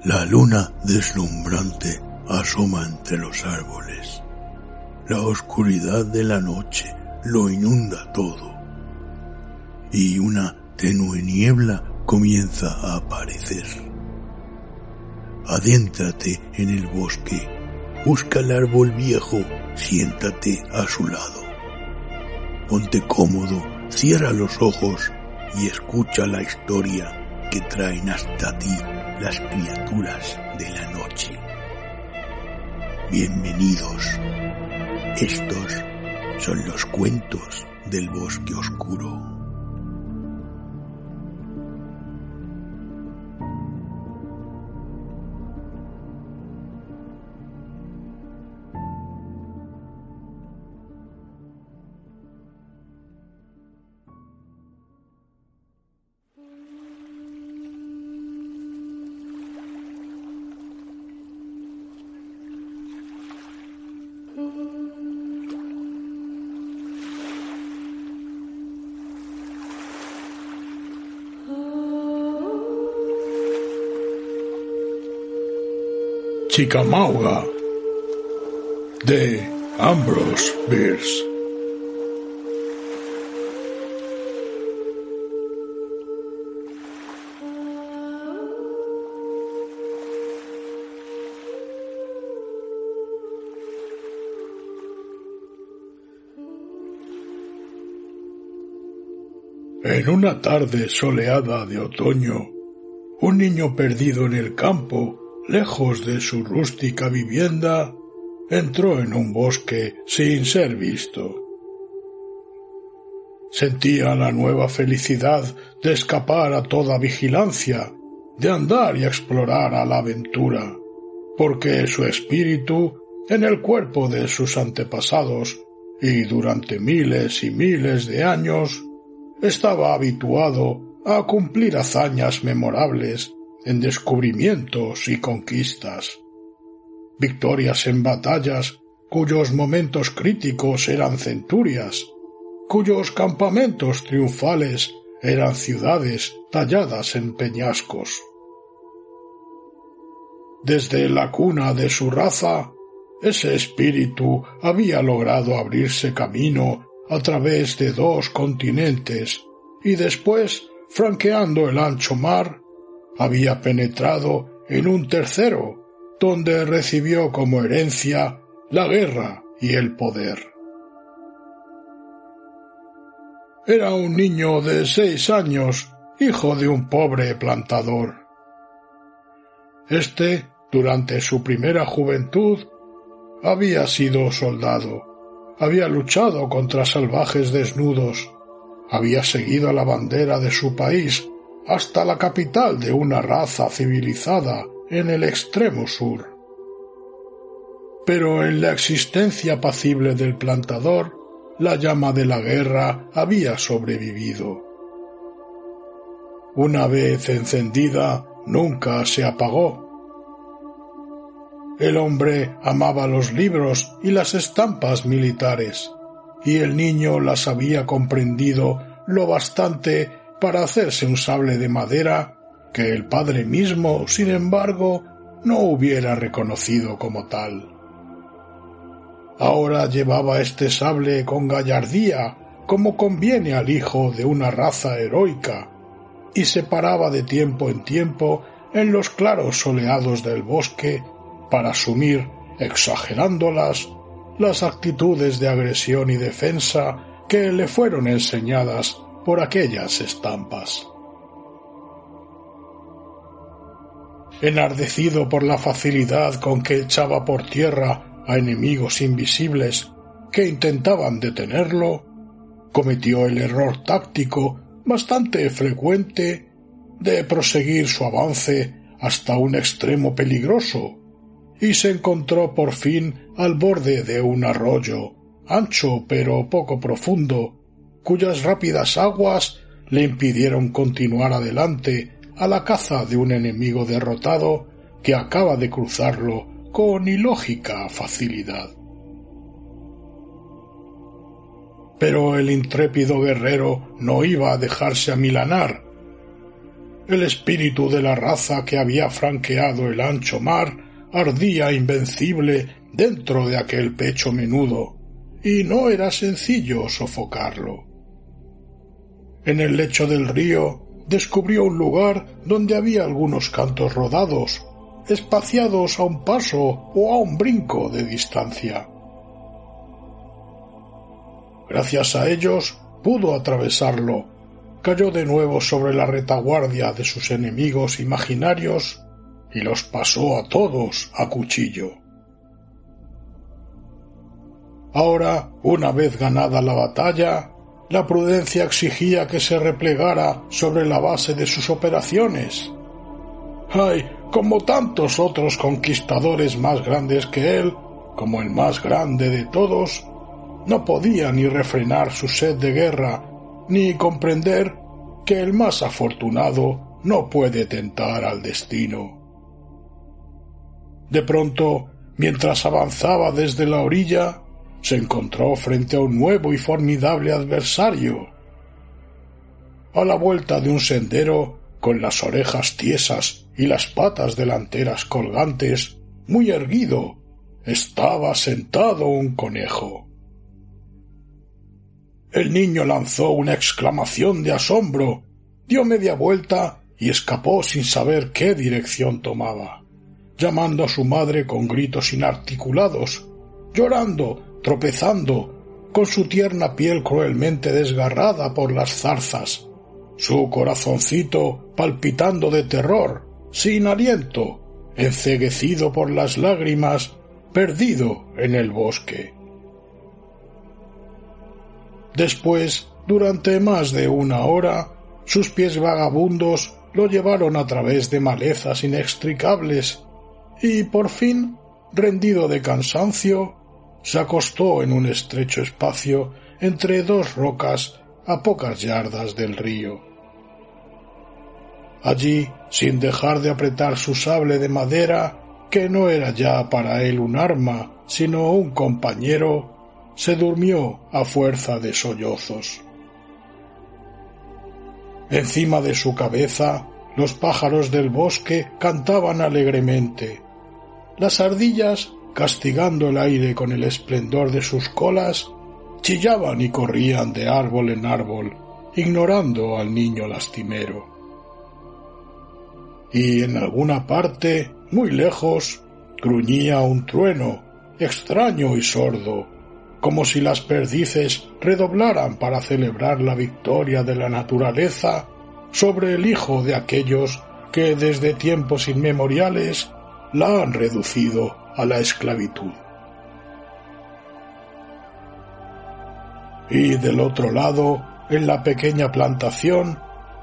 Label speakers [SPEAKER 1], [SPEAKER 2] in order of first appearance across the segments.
[SPEAKER 1] La luna deslumbrante asoma entre los árboles. La oscuridad de la noche lo inunda todo. Y una tenue niebla comienza a aparecer. Adéntrate en el bosque. Busca el árbol viejo. Siéntate a su lado. Ponte cómodo, cierra los ojos y escucha la historia que traen hasta ti las criaturas de la noche. Bienvenidos. Estos son los cuentos del bosque oscuro.
[SPEAKER 2] Chickamauga, de Ambrose Bierce. En una tarde soleada de otoño, un niño perdido en el campo, lejos de su rústica vivienda, entró en un bosque sin ser visto. Sentía la nueva felicidad de escapar a toda vigilancia, de andar y explorar a la aventura, porque su espíritu, en el cuerpo de sus antepasados, y durante miles y miles de años, estaba habituado a cumplir hazañas memorables en descubrimientos y conquistas, victorias en batallas cuyos momentos críticos eran centurias, cuyos campamentos triunfales eran ciudades talladas en peñascos. Desde la cuna de su raza, ese espíritu había logrado abrirse camino a través de 2 continentes y después, franqueando el ancho mar, había penetrado en un tercero, donde recibió como herencia la guerra y el poder. Era un niño de 6 años, hijo de un pobre plantador. Durante su primera juventud, había sido soldado, había luchado contra salvajes desnudos, había seguido la bandera de su país hasta la capital de una raza civilizada en el extremo sur. Pero en la existencia apacible del plantador, la llama de la guerra había sobrevivido. Una vez encendida, nunca se apagó. El hombre amaba los libros y las estampas militares, y el niño las había comprendido lo bastante para hacerse un sable de madera que el padre mismo, sin embargo, no hubiera reconocido como tal. Ahora llevaba este sable con gallardía, como conviene al hijo de una raza heroica, y se paraba de tiempo en tiempo en los claros soleados del bosque para asumir, exagerándolas, las actitudes de agresión y defensa que le fueron enseñadas por aquellas estampas. Enardecido por la facilidad con que echaba por tierra a enemigos invisibles que intentaban detenerlo, cometió el error táctico bastante frecuente de proseguir su avance hasta un extremo peligroso y se encontró por fin al borde de un arroyo, ancho pero poco profundo, cuyas rápidas aguas le impidieron continuar adelante a la caza de un enemigo derrotado que acaba de cruzarlo con ilógica facilidad. Pero el intrépido guerrero no iba a dejarse amilanar. el espíritu de la raza que había franqueado el ancho mar ardía invencible dentro de aquel pecho menudo, y no era sencillo sofocarlo. En el lecho del río descubrió un lugar donde había algunos cantos rodados, espaciados a un paso o a un brinco de distancia. Gracias a ellos pudo atravesarlo, cayó de nuevo sobre la retaguardia de sus enemigos imaginarios y los pasó a todos a cuchillo. Ahora, una vez ganada la batalla, la prudencia exigía que se replegara sobre la base de sus operaciones. ¡Ay! Como tantos otros conquistadores más grandes que él, como el más grande de todos, no podía ni refrenar su sed de guerra, ni comprender que el más afortunado no puede tentar al destino. De pronto, mientras avanzaba desde la orilla, se encontró frente a un nuevo y formidable adversario. A la vuelta de un sendero, con las orejas tiesas y las patas delanteras colgantes, muy erguido, estaba sentado un conejo. El niño lanzó una exclamación de asombro, dio media vuelta y escapó sin saber qué dirección tomaba, llamando a su madre con gritos inarticulados, llorando, tropezando, con su tierna piel cruelmente desgarrada por las zarzas, su corazoncito palpitando de terror, sin aliento, enceguecido por las lágrimas, perdido en el bosque. Después, durante más de una hora, sus pies vagabundos lo llevaron a través de malezas inextricables y, por fin, rendido de cansancio, se acostó en un estrecho espacio entre dos rocas a pocas yardas del río. Allí, sin dejar de apretar su sable de madera, que no era ya para él un arma, sino un compañero, se durmió a fuerza de sollozos. Encima de su cabeza, los pájaros del bosque cantaban alegremente. Las ardillas, castigando el aire con el esplendor de sus colas, chillaban y corrían de árbol en árbol, ignorando al niño lastimero. Y en alguna parte, muy lejos, gruñía un trueno, extraño y sordo, como si las perdices redoblaran para celebrar la victoria de la naturaleza sobre el hijo de aquellos que desde tiempos inmemoriales la han reducido a la esclavitud. Y del otro lado, en la pequeña plantación,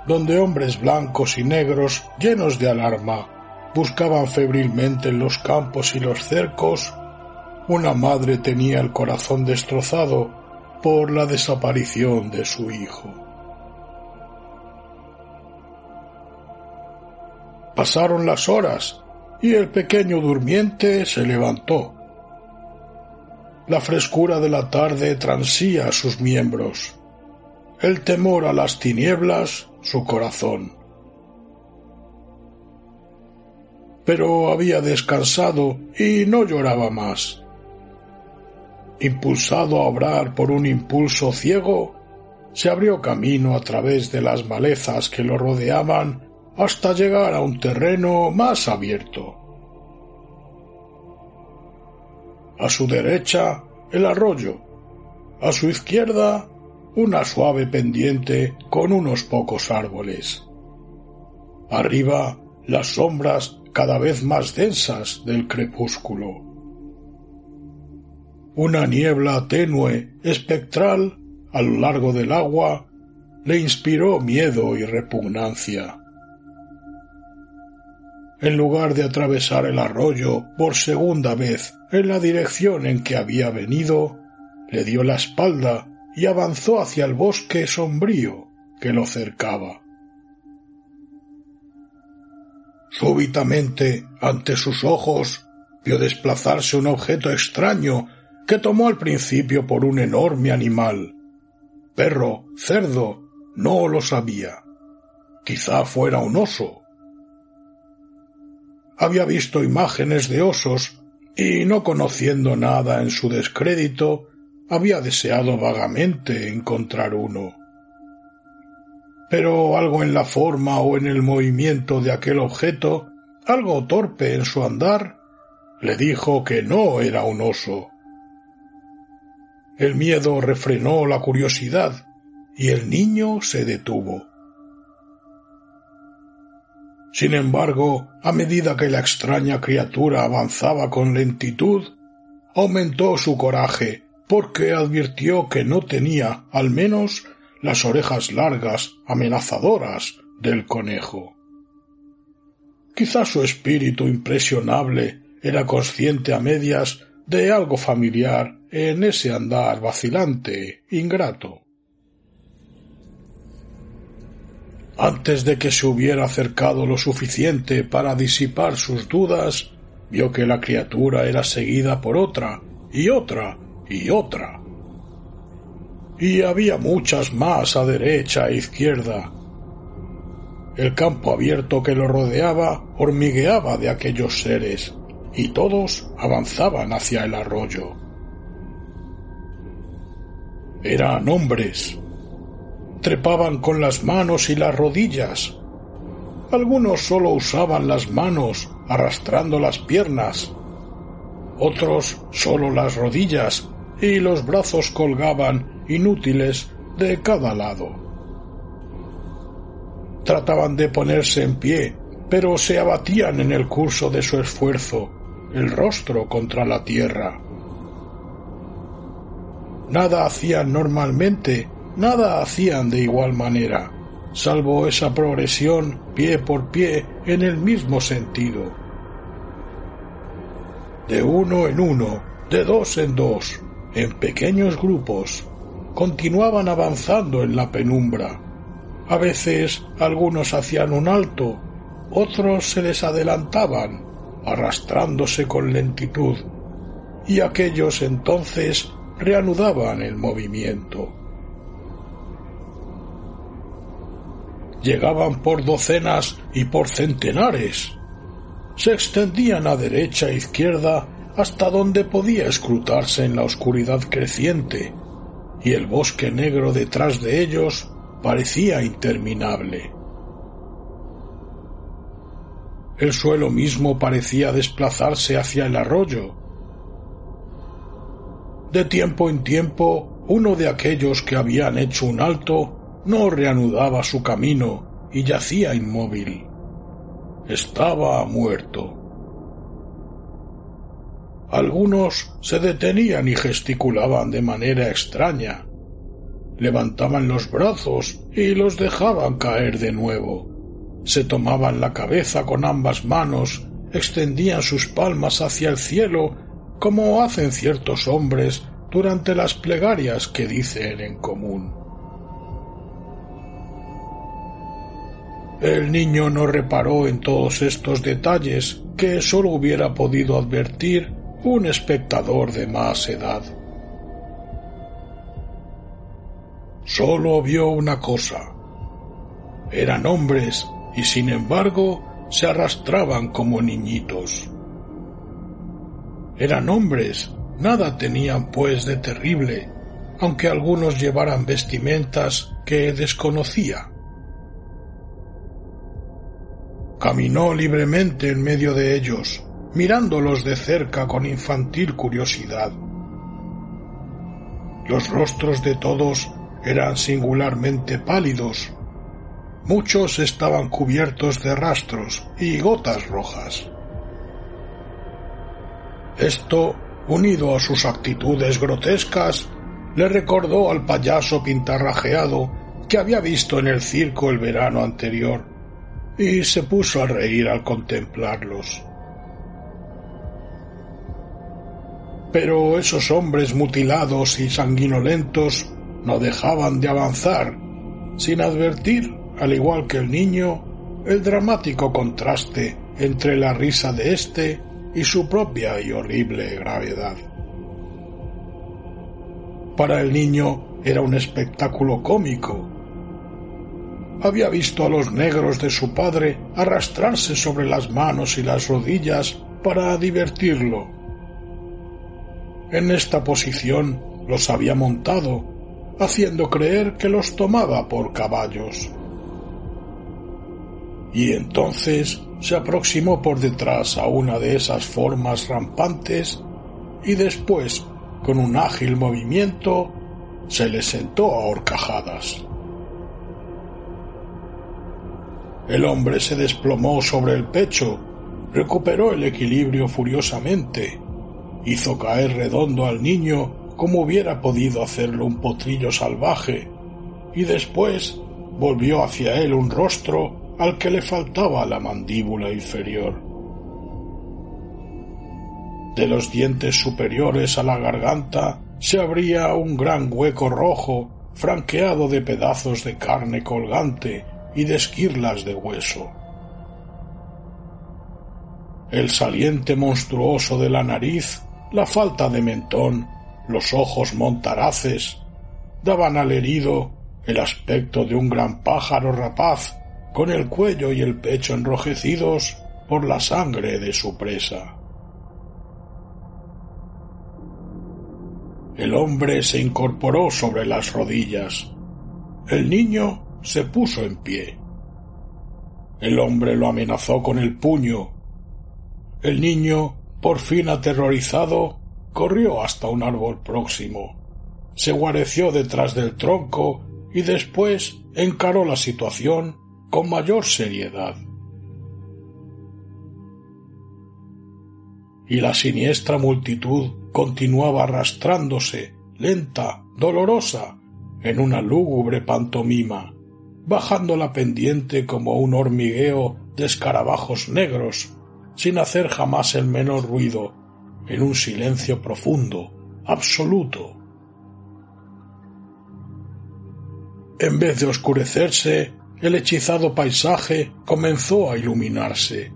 [SPEAKER 2] donde hombres blancos y negros llenos de alarma buscaban febrilmente en los campos y los cercos, una madre tenía el corazón destrozado por la desaparición de su hijo. Pasaron las horas y el pequeño durmiente se levantó. La frescura de la tarde transía sus miembros, el temor a las tinieblas su corazón. Pero había descansado y no lloraba más. Impulsado a obrar por un impulso ciego, se abrió camino a través de las malezas que lo rodeaban hasta llegar a un terreno más abierto. A su derecha, el arroyo. A su izquierda, una suave pendiente con unos pocos árboles. Arriba, las sombras cada vez más densas del crepúsculo. Una niebla tenue, espectral, a lo largo del agua, le inspiró miedo y repugnancia. En lugar de atravesar el arroyo por segunda vez en la dirección en que había venido, le dio la espalda y avanzó hacia el bosque sombrío que lo cercaba. Súbitamente, ante sus ojos, vio desplazarse un objeto extraño que tomó al principio por un enorme animal. Perro, cerdo, no lo sabía. Quizá fuera un oso. Había visto imágenes de osos y, no conociendo nada en su descrédito, había deseado vagamente encontrar uno. Pero algo en la forma o en el movimiento de aquel objeto, algo torpe en su andar, le dijo que no era un oso. El miedo refrenó la curiosidad y el niño se detuvo. Sin embargo, a medida que la extraña criatura avanzaba con lentitud, aumentó su coraje, porque advirtió que no tenía, al menos, las orejas largas, amenazadoras del conejo. Quizá su espíritu impresionable era consciente a medias de algo familiar en ese andar vacilante, ingrato. Antes de que se hubiera acercado lo suficiente para disipar sus dudas, vio que la criatura era seguida por otra, y otra, y otra. Y había muchas más a derecha e izquierda. El campo abierto que lo rodeaba hormigueaba de aquellos seres, y todos avanzaban hacia el arroyo. Eran hombres. Trepaban con las manos y las rodillas. Algunos solo usaban las manos, arrastrando las piernas. Otros solo las rodillas, y los brazos colgaban, inútiles, de cada lado. Trataban de ponerse en pie, pero se abatían en el curso de su esfuerzo, el rostro contra la tierra. Nada hacían normalmente, nada hacían de igual manera, salvo esa progresión pie por pie en el mismo sentido. De uno en uno, de dos en dos, en pequeños grupos, continuaban avanzando en la penumbra. A veces algunos hacían un alto, otros se les adelantaban, arrastrándose con lentitud, y aquellos entonces reanudaban el movimiento. Llegaban por docenas y por centenares. Se extendían a derecha e izquierda hasta donde podía escrutarse en la oscuridad creciente, y el bosque negro detrás de ellos parecía interminable. El suelo mismo parecía desplazarse hacia el arroyo. De tiempo en tiempo, uno de aquellos que habían hecho un alto no reanudaba su camino y yacía inmóvil. Estaba muerto. Algunos se detenían y gesticulaban de manera extraña. Levantaban los brazos y los dejaban caer de nuevo. Se tomaban la cabeza con ambas manos, extendían sus palmas hacia el cielo, como hacen ciertos hombres durante las plegarias que dicen en común. El niño no reparó en todos estos detalles que sólo hubiera podido advertir un espectador de más edad. Sólo vio una cosa. Eran hombres y sin embargo se arrastraban como niñitos. Eran hombres, nada tenían pues de terrible, aunque algunos llevaran vestimentas que desconocía. Caminó libremente en medio de ellos, mirándolos de cerca con infantil curiosidad. Los rostros de todos eran singularmente pálidos. Muchos estaban cubiertos de rastros y gotas rojas. Esto, unido a sus actitudes grotescas, le recordó al payaso pintarrajeado que había visto en el circo el verano anterior, y se puso a reír al contemplarlos. Pero esos hombres mutilados y sanguinolentos no dejaban de avanzar, sin advertir, al igual que el niño, el dramático contraste entre la risa de éste y su propia y horrible gravedad. Para el niño era un espectáculo cómico. había visto a los negros de su padre arrastrarse sobre las manos y las rodillas para divertirlo. En esta posición los había montado, haciendo creer que los tomaba por caballos. Y entonces se aproximó por detrás a una de esas formas rampantes y después, con un ágil movimiento, se le sentó a horcajadas. El hombre se desplomó sobre el pecho, recuperó el equilibrio furiosamente, hizo caer redondo al niño como hubiera podido hacerlo un potrillo salvaje, y después volvió hacia él un rostro al que le faltaba la mandíbula inferior. De los dientes superiores a la garganta se abría un gran hueco rojo franqueado de pedazos de carne colgante y de esquirlas de hueso. El saliente monstruoso de la nariz, la falta de mentón, los ojos montaraces, daban al herido el aspecto de un gran pájaro rapaz con el cuello y el pecho enrojecidos por la sangre de su presa. El hombre se incorporó sobre las rodillas. El niño se puso en pie. El hombre lo amenazó con el puño. El niño, por fin aterrorizado, corrió hasta un árbol próximo, se guareció detrás del tronco y después encaró la situación con mayor seriedad. Y la siniestra multitud continuaba arrastrándose, lenta, dolorosa, en una lúgubre pantomima, bajando la pendiente como un hormigueo de escarabajos negros, sin hacer jamás el menor ruido, en un silencio profundo, absoluto. En vez de oscurecerse, el hechizado paisaje comenzó a iluminarse.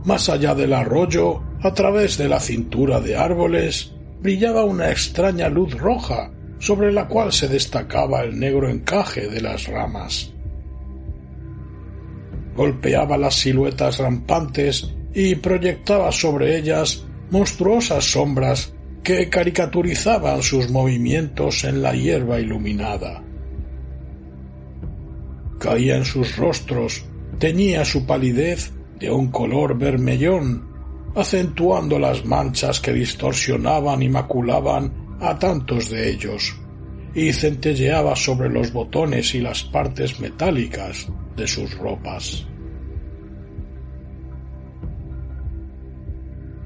[SPEAKER 2] Más allá del arroyo, a través de la cintura de árboles, brillaba una extraña luz roja sobre la cual se destacaba el negro encaje de las ramas. Golpeaba las siluetas rampantes y proyectaba sobre ellas monstruosas sombras que caricaturizaban sus movimientos en la hierba iluminada. Caía en sus rostros, teñía su palidez de un color vermellón, acentuando las manchas que distorsionaban y maculaban a tantos de ellos, y centelleaba sobre los botones y las partes metálicas de sus ropas.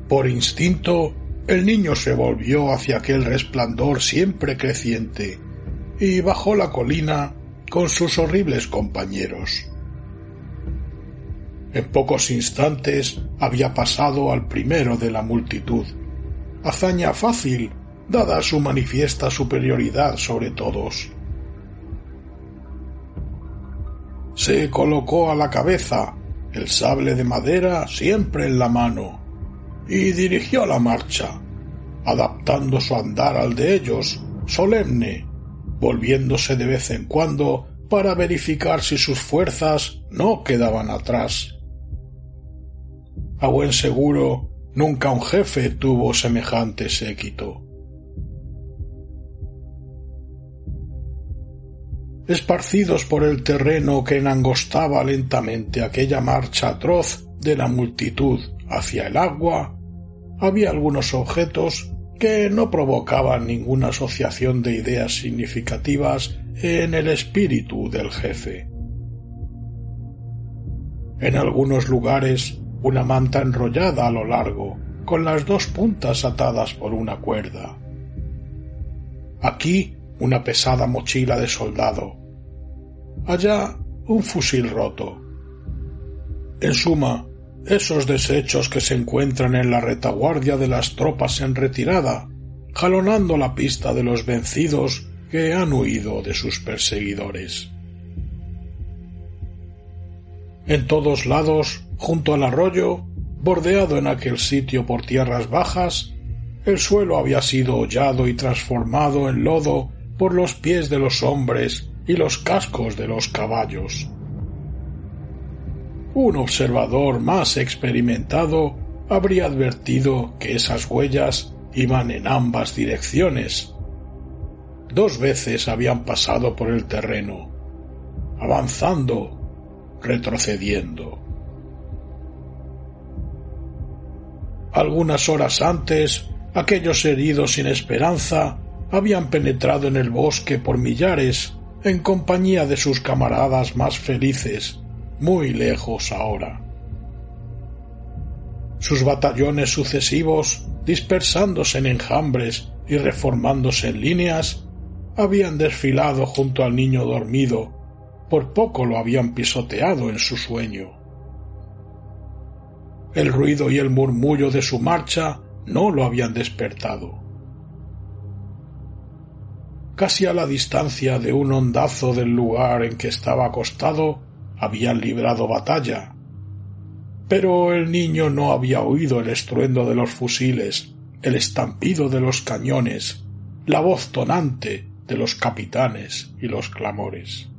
[SPEAKER 2] Por instinto, el niño se volvió hacia aquel resplandor siempre creciente y bajó la colina con sus horribles compañeros. En pocos instantes había pasado al primero de la multitud, hazaña fácil dada su manifiesta superioridad sobre todos. Se colocó a la cabeza, el sable de madera siempre en la mano, y dirigió la marcha, adaptando su andar al de ellos, solemne, volviéndose de vez en cuando para verificar si sus fuerzas no quedaban atrás. A buen seguro, nunca un jefe tuvo semejante séquito. Esparcidos por el terreno que enangostaba lentamente aquella marcha atroz de la multitud hacia el agua, había algunos objetos que no provocaban ninguna asociación de ideas significativas en el espíritu del jefe. En algunos lugares, una manta enrollada a lo largo, con las dos puntas atadas por una cuerda. Aquí, una pesada mochila de soldado. Allá, un fusil roto. En suma, esos desechos que se encuentran en la retaguardia de las tropas en retirada, jalonando la pista de los vencidos que han huido de sus perseguidores. En todos lados, junto al arroyo, bordeado en aquel sitio por tierras bajas, el suelo había sido hollado y transformado en lodo por los pies de los hombres y los cascos de los caballos. Un observador más experimentado habría advertido que esas huellas iban en ambas direcciones. 2 veces habían pasado por el terreno, avanzando, retrocediendo. Algunas horas antes, aquellos heridos sin esperanza habían penetrado en el bosque por millares en compañía de sus camaradas más felices, muy lejos ahora. Sus batallones sucesivos, dispersándose en enjambres y reformándose en líneas, habían desfilado junto al niño dormido, por poco lo habían pisoteado en su sueño. El ruido y el murmullo de su marcha no lo habían despertado. Casi a la distancia de un ondazo del lugar en que estaba acostado, habían librado batalla. Pero el niño no había oído el estruendo de los fusiles, el estampido de los cañones, la voz tonante de los capitanes y los clamores.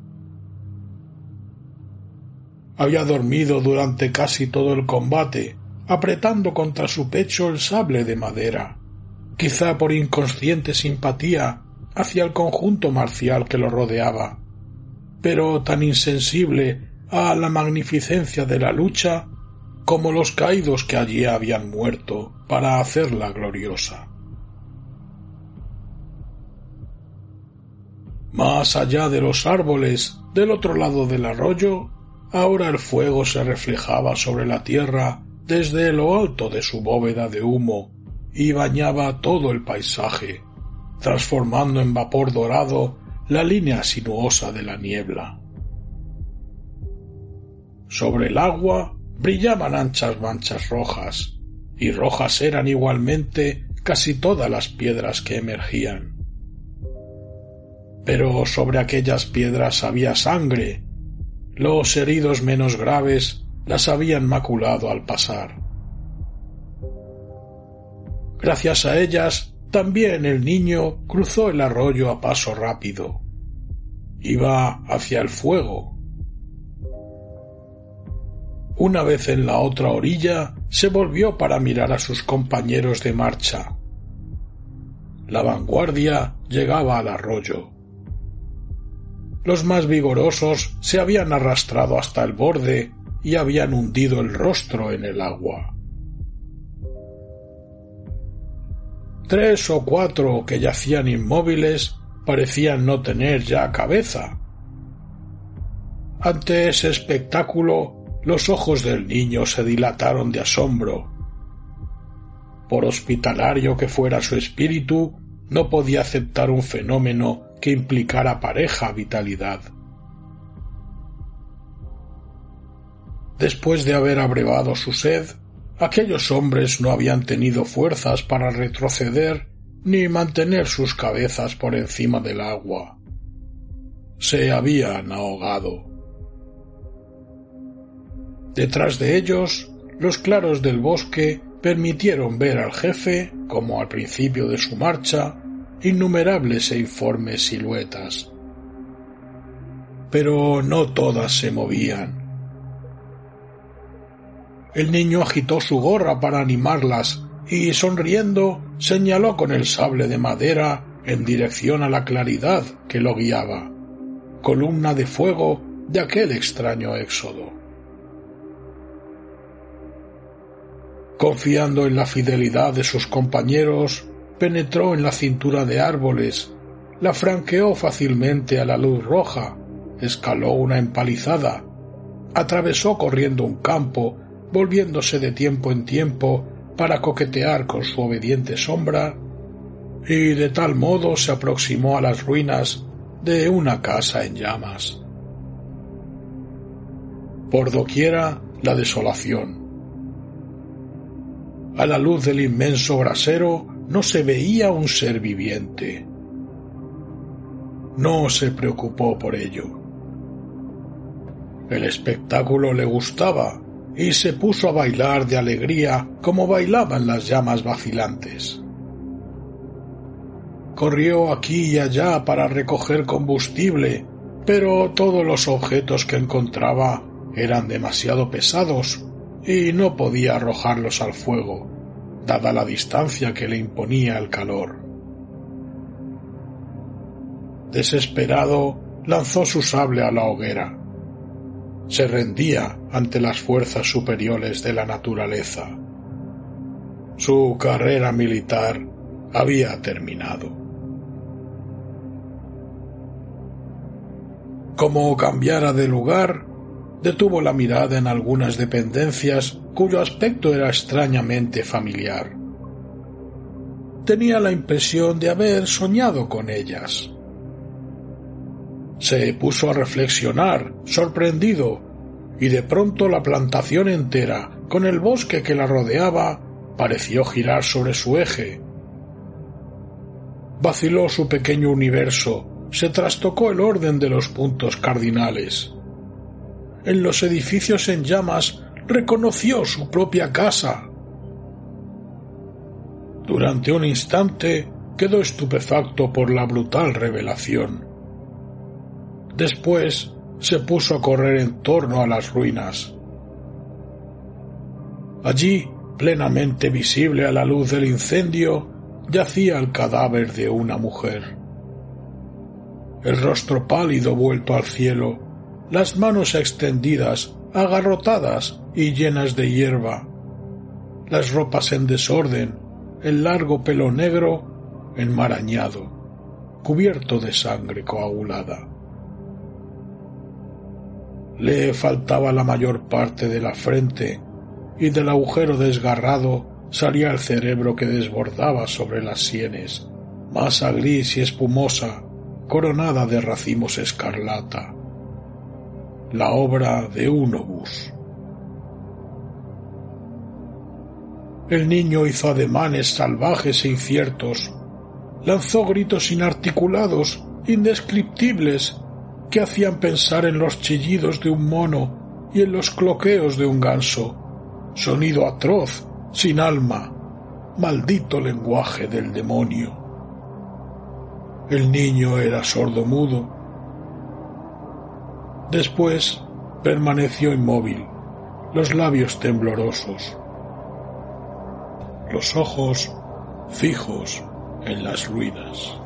[SPEAKER 2] Había dormido durante casi todo el combate, apretando contra su pecho el sable de madera, quizá por inconsciente simpatía hacia el conjunto marcial que lo rodeaba, pero tan insensible a la magnificencia de la lucha como los caídos que allí habían muerto para hacerla gloriosa. Más allá de los árboles, del otro lado del arroyo, ahora el fuego se reflejaba sobre la tierra desde lo alto de su bóveda de humo y bañaba todo el paisaje, transformando en vapor dorado la línea sinuosa de la niebla. Sobre el agua brillaban anchas manchas rojas, y rojas eran igualmente casi todas las piedras que emergían. Pero sobre aquellas piedras había sangre. Los heridos menos graves las habían maculado al pasar. Gracias a ellas, también el niño cruzó el arroyo a paso rápido. Iba hacia el fuego. Una vez en la otra orilla, se volvió para mirar a sus compañeros de marcha. La vanguardia llegaba al arroyo. Los más vigorosos se habían arrastrado hasta el borde y habían hundido el rostro en el agua. 3 o 4 que yacían inmóviles parecían no tener ya cabeza. Ante ese espectáculo, los ojos del niño se dilataron de asombro. Por hospitalario que fuera su espíritu, no podía aceptar un fenómeno que implicara pareja vitalidad. Después de haber abrevado su sed, aquellos hombres no habían tenido fuerzas para retroceder ni mantener sus cabezas por encima del agua. Se habían ahogado. Detrás de ellos, los claros del bosque permitieron ver al jefe, como al principio de su marcha, innumerables e informes siluetas. Pero no todas se movían. El niño agitó su gorra para animarlas y, sonriendo, señaló con el sable de madera en dirección a la claridad que lo guiaba, columna de fuego de aquel extraño éxodo. Confiando en la fidelidad de sus compañeros, penetró en la cintura de árboles, la franqueó fácilmente a la luz roja, escaló una empalizada, atravesó corriendo un campo, volviéndose de tiempo en tiempo para coquetear con su obediente sombra, y de tal modo se aproximó a las ruinas de una casa en llamas. Por doquiera la desolación. A la luz del inmenso brasero no se veía un ser viviente. No se preocupó por ello. El espectáculo le gustaba y se puso a bailar de alegría como bailaban las llamas vacilantes. Corrió aquí y allá para recoger combustible pero todos los objetos que encontraba eran demasiado pesados y no podía arrojarlos al fuego, dada la distancia que le imponía el calor. Desesperado, lanzó su sable a la hoguera. Se rendía ante las fuerzas superiores de la naturaleza. Su carrera militar había terminado. Como cambiara de lugar, detuvo la mirada en algunas dependencias cuyo aspecto era extrañamente familiar. Tenía la impresión de haber soñado con ellas. Se puso a reflexionar, sorprendido, y de pronto la plantación entera, con el bosque que la rodeaba, pareció girar sobre su eje. Vaciló su pequeño universo, se trastocó el orden de los puntos cardinales. En los edificios en llamas reconoció su propia casa. Durante un instante quedó estupefacto por la brutal revelación. Después se puso a correr en torno a las ruinas. Allí, plenamente visible a la luz del incendio, yacía el cadáver de una mujer. El rostro pálido vuelto al cielo, las manos extendidas, agarrotadas y llenas de hierba, las ropas en desorden, el largo pelo negro enmarañado, cubierto de sangre coagulada. Le faltaba la mayor parte de la frente y del agujero desgarrado salía el cerebro que desbordaba sobre las sienes, masa gris y espumosa, coronada de racimos escarlata. La obra de un obús. El niño hizo ademanes salvajes e inciertos, lanzó gritos inarticulados, indescriptibles, que hacían pensar en los chillidos de un mono y en los cloqueos de un ganso, sonido atroz, sin alma, maldito lenguaje del demonio. El niño era sordomudo. Después permaneció inmóvil, los labios temblorosos, los ojos fijos en las ruinas.